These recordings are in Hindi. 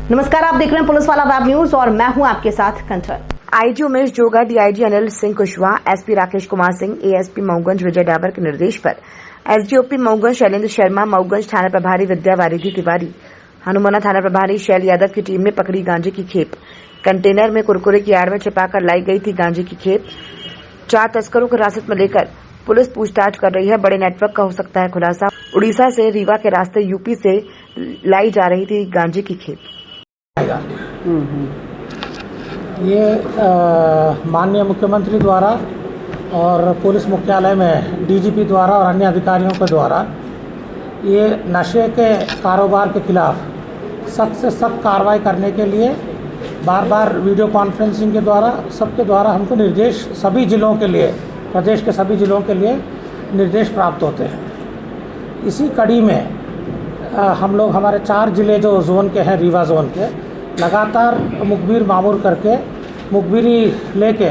नमस्कार, आप देख रहे हैं पुलिस वाला वेब न्यूज और मैं हूं आपके साथ Kanchan. IG Umesh Joga, DIG Anil Singh Kushwaha, SP Rakesh Kumar Singh, ASP Mauganj Vijay Dabar के निर्देश पर एसडीओपी मऊगंज शैलेंद्र शर्मा, मऊगंज थाना प्रभारी विद्या वारिधि तिवारी, हनुमाना थाना प्रभारी शैल यादव की टीम ने पकड़ी गांजे की खेप। कंटेनर में कुरकुरे की आड़ में छिपाकर लाई गई थी गांजे की खेप। 4 तस्करों को हिरासत में लेकर पुलिस पूछताछ कर रही है। बड़े नेटवर्क का हो सकता है खुलासा। उड़ीसा से रीवा के रास्ते यूपी से लाई जा रही थी गांजे की खेप। ये माननीय मुख्यमंत्री द्वारा और पुलिस मुख्यालय में डीजीपी द्वारा और अन्य अधिकारियों के द्वारा ये नशे के कारोबार के खिलाफ सख्त से सख्त कार्रवाई करने के लिए बार बार वीडियो कॉन्फ्रेंसिंग के द्वारा सबके द्वारा हमको निर्देश सभी ज़िलों के लिए, प्रदेश के सभी ज़िलों के लिए निर्देश प्राप्त होते हैं। इसी कड़ी में हम लोग हमारे 4 ज़िले जो जोन के हैं, रीवा जोन के, लगातार मुखबिर मामूर करके मुखबिरी लेके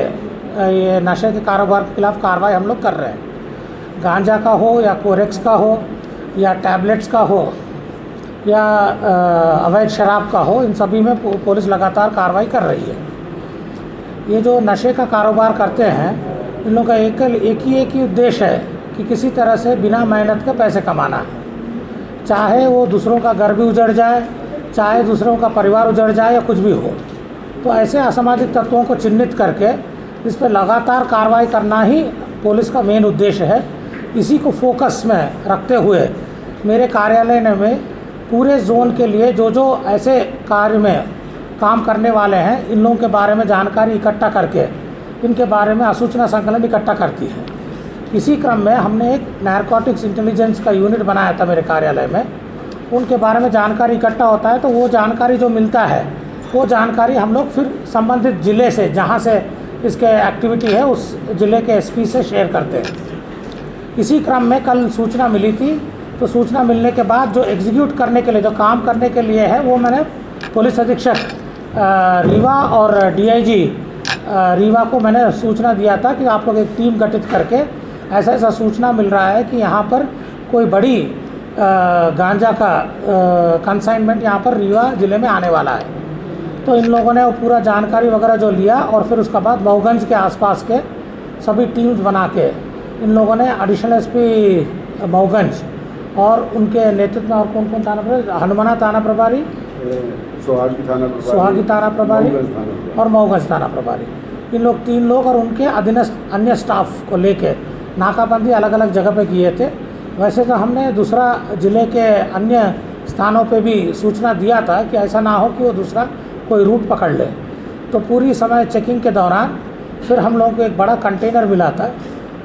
ये नशे के कारोबार के खिलाफ कार्रवाई हम लोग कर रहे हैं। गांजा का हो या कोरेक्स का हो या टैबलेट्स का हो या अवैध शराब का हो, इन सभी में पुलिस लगातार कार्रवाई कर रही है। ये जो नशे का कारोबार करते हैं, इन लोगों का एक ही उद्देश्य है कि किसी तरह से बिना मेहनत के पैसे कमाना है। चाहे वो दूसरों का घर भी उजड़ जाए, चाहे दूसरों का परिवार उजड़ जाए या कुछ भी हो। तो ऐसे असामाजिक तत्वों को चिन्हित करके इस पर लगातार कार्रवाई करना ही पुलिस का मेन उद्देश्य है। इसी को फोकस में रखते हुए मेरे कार्यालय में पूरे जोन के लिए जो ऐसे कार्य में काम करने वाले हैं, इन लोगों के बारे में जानकारी इकट्ठा करके इनके बारे में असूचना संकलन इकट्ठा करती है। इसी क्रम में हमने एक नारकोटिक्स इंटेलिजेंस का यूनिट बनाया था मेरे कार्यालय में। उनके बारे में जानकारी इकट्ठा होता है तो वो जानकारी जो मिलता है, वो जानकारी हम लोग फिर संबंधित ज़िले से, जहाँ से इसके एक्टिविटी है, उस ज़िले के एसपी से शेयर करते हैं। इसी क्रम में कल सूचना मिली थी, तो सूचना मिलने के बाद जो एग्जीक्यूट करने के लिए, जो काम करने के लिए है, वो मैंने पुलिस अधीक्षक रीवा और डीआईजी रीवा को मैंने सूचना दिया था कि आप लोग एक टीम गठित करके ऐसा सूचना मिल रहा है कि यहाँ पर कोई बड़ी गांजा का कंसाइनमेंट यहाँ पर रीवा ज़िले में आने वाला है। तो इन लोगों ने वो पूरा जानकारी वगैरह जो लिया और फिर उसके बाद मऊगंज के आसपास के सभी टीम्स बना के इन लोगों ने एडिशनल एसपी मऊगंज और उनके नेतृत्व में और कौन थाना प्रभारी, हनुमाना थाना प्रभारी, सुहागी थाना प्रभारी और मऊगंज थाना प्रभारी, इन लोग 3 लोग और उनके अधीनस्थ अन्य स्टाफ को लेके नाकाबंदी अलग अलग जगह पे किए थे। वैसे तो हमने दूसरा ज़िले के अन्य स्थानों पे भी सूचना दिया था कि ऐसा ना हो कि वो दूसरा कोई रूट पकड़ ले। तो पूरी समय चेकिंग के दौरान फिर हम लोगों को एक बड़ा कंटेनर मिला था।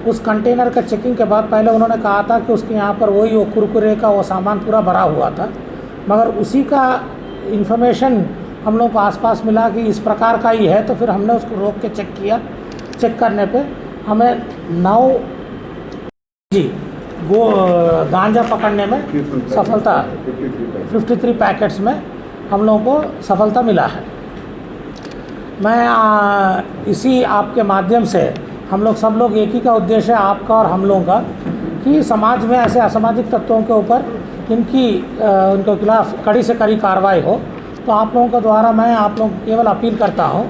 उस कंटेनर का चेकिंग के बाद पहले उन्होंने कहा था कि उसके यहाँ पर वो कुरकुरे का वो सामान पूरा भरा हुआ था, मगर उसी का इन्फॉर्मेशन हम लोग को आसपास मिला कि इस प्रकार का ही है। तो फिर हमने उसको रोक के चेक किया। चेक करने पे हमें 9 गांजा पकड़ने में सफलता, 53 पैकेट्स में हम लोगों को सफलता मिला है। मैं इसी आपके माध्यम से हम लोग सब लोग, एक ही का उद्देश्य है आपका और हम लोगों का, कि समाज में ऐसे असामाजिक तत्वों के ऊपर उनके खिलाफ कड़ी से कड़ी कार्रवाई हो। तो आप लोगों के द्वारा मैं आप लोगों को केवल अपील करता हूं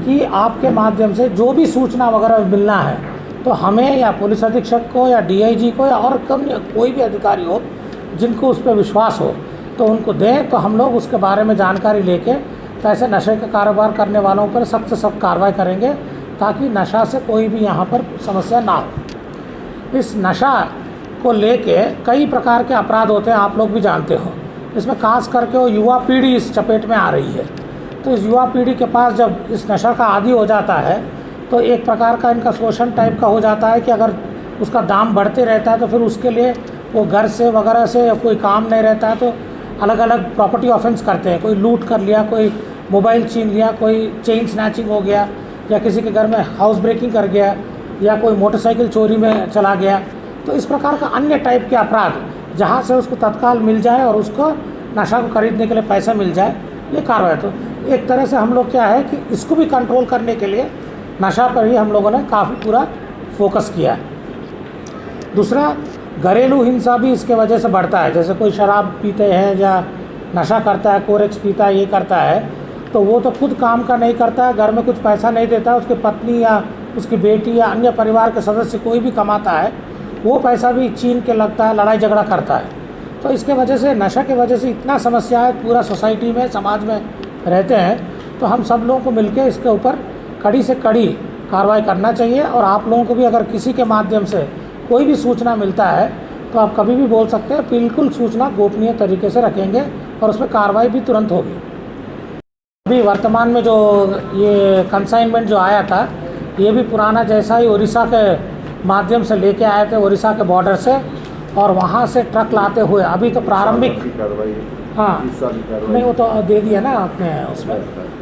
कि आपके माध्यम से जो भी सूचना वगैरह मिलना है तो हमें या पुलिस अधीक्षक को या डीआईजी को या और कोई भी अधिकारी हो जिनको उस पर विश्वास हो तो उनको दें। तो हम लोग उसके बारे में जानकारी लेके तो ऐसे नशे का कारोबार करने वालों पर सख्त से सख्त कार्रवाई करेंगे ताकि नशा से कोई भी यहाँ पर समस्या ना हो। इस नशा को लेके कई प्रकार के अपराध होते हैं, आप लोग भी जानते हो। इसमें खास करके वो युवा पीढ़ी इस चपेट में आ रही है। तो इस युवा पीढ़ी के पास जब इस नशा का आदी हो जाता है तो एक प्रकार का इनका शोषण टाइप का हो जाता है कि अगर उसका दाम बढ़ते रहता है तो फिर उसके लिए वो घर से वगैरह से या कोई काम नहीं रहता है तो अलग अलग प्रॉपर्टी ऑफेंस करते हैं। कोई लूट कर लिया, कोई मोबाइल छीन लिया, कोई चेन स्नैचिंग हो गया, या किसी के घर में हाउस ब्रेकिंग कर गया, या कोई मोटरसाइकिल चोरी में चला गया। तो इस प्रकार का अन्य टाइप के अपराध जहाँ से उसको तत्काल मिल जाए और उसको नशा को खरीदने के लिए पैसा मिल जाए, ये कार्रवाई। तो एक तरह से हम लोग क्या है कि इसको भी कंट्रोल करने के लिए नशा पर ही हम लोगों ने काफ़ी पूरा फोकस किया है। दूसरा, घरेलू हिंसा भी इसके वजह से बढ़ता है। जैसे कोई शराब पीते हैं या नशा करता है, कोरेक्स पीता है, ये करता है, तो वो तो खुद काम का नहीं करता है, घर में कुछ पैसा नहीं देता, उसकी पत्नी या उसकी बेटी या अन्य परिवार के सदस्य कोई भी कमाता है, वो पैसा भी छीन के लगता है, लड़ाई झगड़ा करता है। तो इसके वजह से, नशा की वजह से इतना समस्या है पूरा सोसाइटी में, समाज में रहते हैं। तो हम सब लोगों को मिलकर इसके ऊपर कड़ी से कड़ी कार्रवाई करना चाहिए। और आप लोगों को भी अगर किसी के माध्यम से कोई भी सूचना मिलता है तो आप कभी भी बोल सकते हैं, बिल्कुल सूचना गोपनीय तरीके से रखेंगे और उस पर कार्रवाई भी तुरंत होगी। अभी वर्तमान में जो ये कंसाइनमेंट जो आया था, ये भी पुराना जैसा ही उड़ीसा के माध्यम से लेके आए थे, उड़ीसा के बॉर्डर से, और वहाँ से ट्रक लाते हुए अभी तो प्रारंभिक, हाँ नहीं वो तो दे दिया ना आपने उसमें।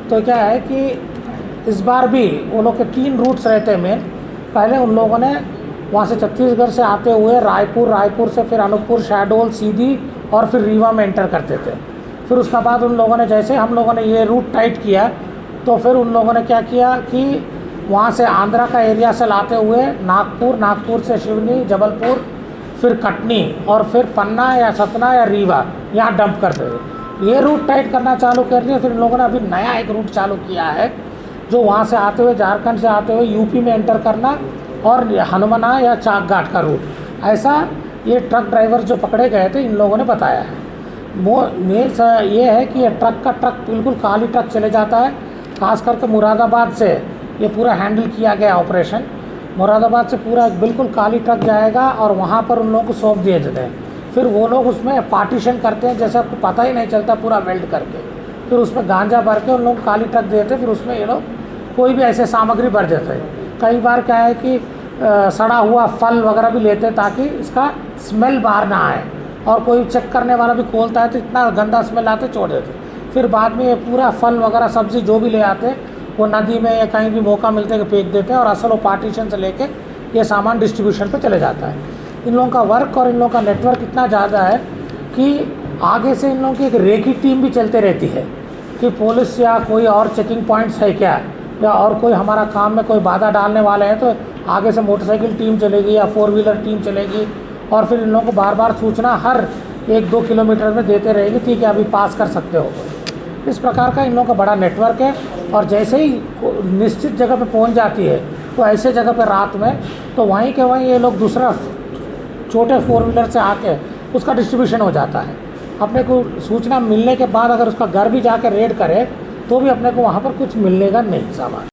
तो क्या है कि इस बार भी वो लोग के 3 रूट्स रहते हैं मेन। पहले उन लोगों ने वहाँ से छत्तीसगढ़ से आते हुए रायपुर से फिर अनूपपुर, शहडोल, सीधी और फिर रीवा में एंटर करते थे। फिर उसके बाद उन लोगों ने, जैसे हम लोगों ने ये रूट टाइट किया, तो फिर उन लोगों ने क्या किया कि वहाँ से आंध्रा का एरिया से लाते हुए नागपुर से शिवनी, जबलपुर, फिर कटनी और फिर पन्ना या सतना या रीवा यहाँ डंप करते थे। ये रूट टाइट करना चालू कर दिया। फिर इन लोगों ने अभी नया एक रूट चालू किया है, जो वहाँ से आते हुए, झारखंड से आते हुए यूपी में एंटर करना, और हनुमना या चाक घाट का रूट। ऐसा ये ट्रक ड्राइवर जो पकड़े गए थे, इन लोगों ने बताया है। मेन ये है कि ये ट्रक का ट्रक बिल्कुल खाली ट्रक चले जाता है। खास करके मुरादाबाद से ये पूरा हैंडल किया गया ऑपरेशन। मुरादाबाद से पूरा बिल्कुल खाली ट्रक जाएगा और वहाँ पर उन लोगों को सौंप दिए जाते हैं। फिर वो लोग उसमें पार्टीशन करते हैं, जैसे आपको पता ही नहीं चलता, पूरा वेल्ड करके फिर उसमें गांजा भर के उन लोग खाली ट्रक देते हैं। फिर उसमें ये लोग कोई भी ऐसे सामग्री भर देते हैं। कई बार क्या है कि सड़ा हुआ फल वगैरह भी लेते हैं ताकि इसका स्मेल बाहर ना आए, और कोई चेक करने वाला भी खोलता है तो इतना गंदा स्मेल आते छोड़ देते। फिर बाद में ये पूरा फल वगैरह सब्ज़ी जो भी ले आते हैं वो नदी में या कहीं भी मौका मिलते हैं फेंक देते हैं, और असल वो पार्टीशन से लेके ये सामान डिस्ट्रीब्यूशन पे चले जाता है। इन लोगों का वर्क और इन लोगों का नेटवर्क इतना ज़्यादा है कि आगे से इन लोगों की एक रेकी टीम भी चलते रहती है कि पुलिस या कोई और चेकिंग पॉइंट्स है क्या, या और कोई हमारा काम में कोई बाधा डालने वाले हैं तो आगे से मोटरसाइकिल टीम चलेगी या 4 व्हीलर टीम चलेगी, और फिर इन लोगों को बार बार सूचना हर 1-2 किलोमीटर में देते रहेगी, ठीक है अभी पास कर सकते हो। इस प्रकार का इन लोगों का बड़ा नेटवर्क है। और जैसे ही निश्चित जगह पे पहुंच जाती है तो ऐसे जगह पे रात में, तो वहीं के वहीं ये लोग दूसरा छोटे 4 व्हीलर से आके उसका डिस्ट्रीब्यूशन हो जाता है। अपने को सूचना मिलने के बाद अगर उसका घर भी जाकर रेड करे तो भी अपने को वहाँ पर कुछ मिलने का नहीं सामान।